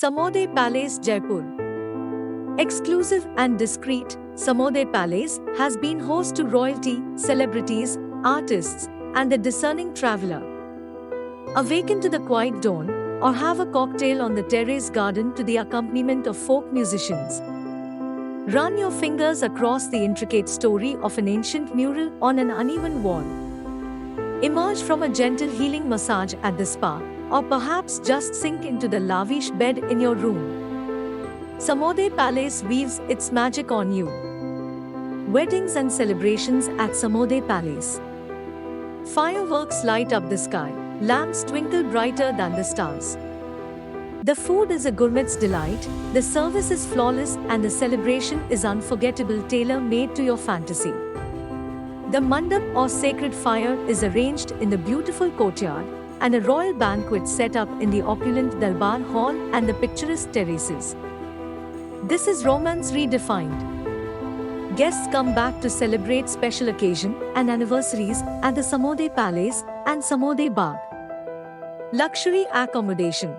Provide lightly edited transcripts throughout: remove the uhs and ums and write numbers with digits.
Samodeh Palace, Jaipur. Exclusive and discreet, Samodeh Palace has been host to royalty, celebrities, artists, and the discerning traveler. Awaken to the quiet dawn, or have a cocktail on the terrace garden to the accompaniment of folk musicians. Run your fingers across the intricate story of an ancient mural on an uneven wall. Emerge from a gentle healing massage at the spa, or perhaps just sink into the lavish bed in your room. Samodeh Palace weaves its magic on you. Weddings and celebrations at Samodeh Palace. Fireworks light up the sky, lamps twinkle brighter than the stars. The food is a gourmet's delight, the service is flawless, and the celebration is unforgettable, tailor-made to your fantasy. The mandap or sacred fire is arranged in the beautiful courtyard, and a royal banquet set up in the opulent Darbar Hall and the picturesque terraces. This is romance redefined. Guests come back to celebrate special occasions and anniversaries at the Samodeh Palace and Samodeh Bagh. Luxury accommodation.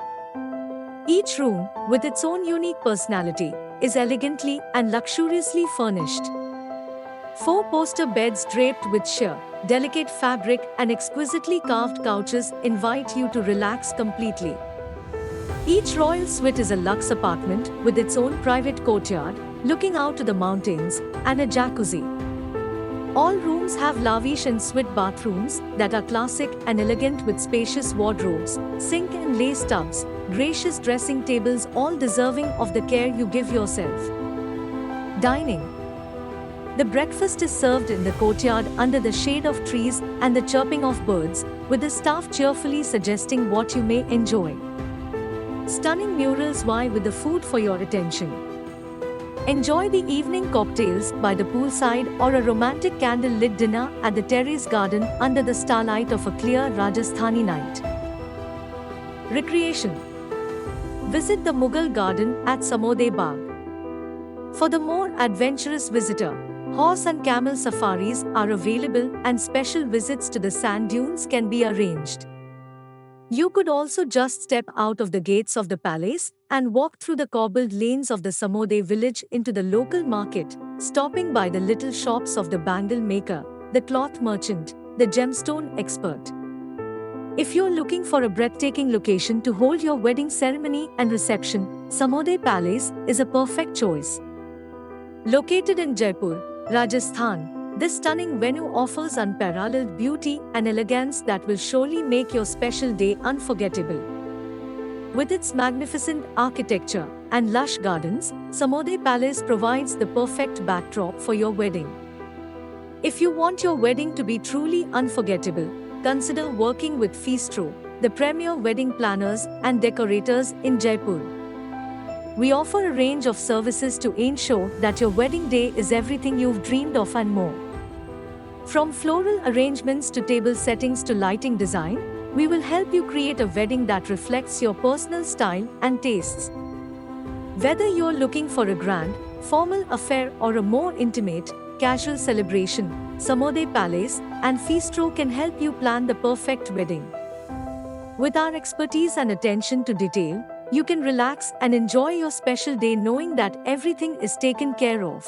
Each room, with its own unique personality, is elegantly and luxuriously furnished. Four-poster beds draped with sheer, delicate fabric and exquisitely carved couches invite you to relax completely. Each royal suite is a luxe apartment with its own private courtyard, looking out to the mountains, and a jacuzzi. All rooms have lavish and suite bathrooms that are classic and elegant with spacious wardrobes, sink and lace tubs, gracious dressing tables, all deserving of the care you give yourself. Dining. The breakfast is served in the courtyard under the shade of trees and the chirping of birds, with the staff cheerfully suggesting what you may enjoy. Stunning murals vie with the food for your attention. Enjoy the evening cocktails by the poolside or a romantic candle-lit dinner at the terrace garden under the starlight of a clear Rajasthani night. Recreation. Visit the Mughal Garden at Samodeh Bagh. For the more adventurous visitor, horse and camel safaris are available and special visits to the sand dunes can be arranged. You could also just step out of the gates of the palace and walk through the cobbled lanes of the Samodeh village into the local market, stopping by the little shops of the bangle maker, the cloth merchant, the gemstone expert. If you're looking for a breathtaking location to hold your wedding ceremony and reception, Samodeh Palace is a perfect choice. Located in Jaipur, Rajasthan, this stunning venue offers unparalleled beauty and elegance that will surely make your special day unforgettable. With its magnificent architecture and lush gardens, Samodeh Palace provides the perfect backdrop for your wedding. If you want your wedding to be truly unforgettable, consider working with Feastro, the premier wedding planners and decorators in Jaipur. We offer a range of services to ensure that your wedding day is everything you've dreamed of and more. From floral arrangements to table settings to lighting design, we will help you create a wedding that reflects your personal style and tastes. Whether you're looking for a grand, formal affair or a more intimate, casual celebration, Samodeh Palace and Feastro can help you plan the perfect wedding. With our expertise and attention to detail, you can relax and enjoy your special day knowing that everything is taken care of.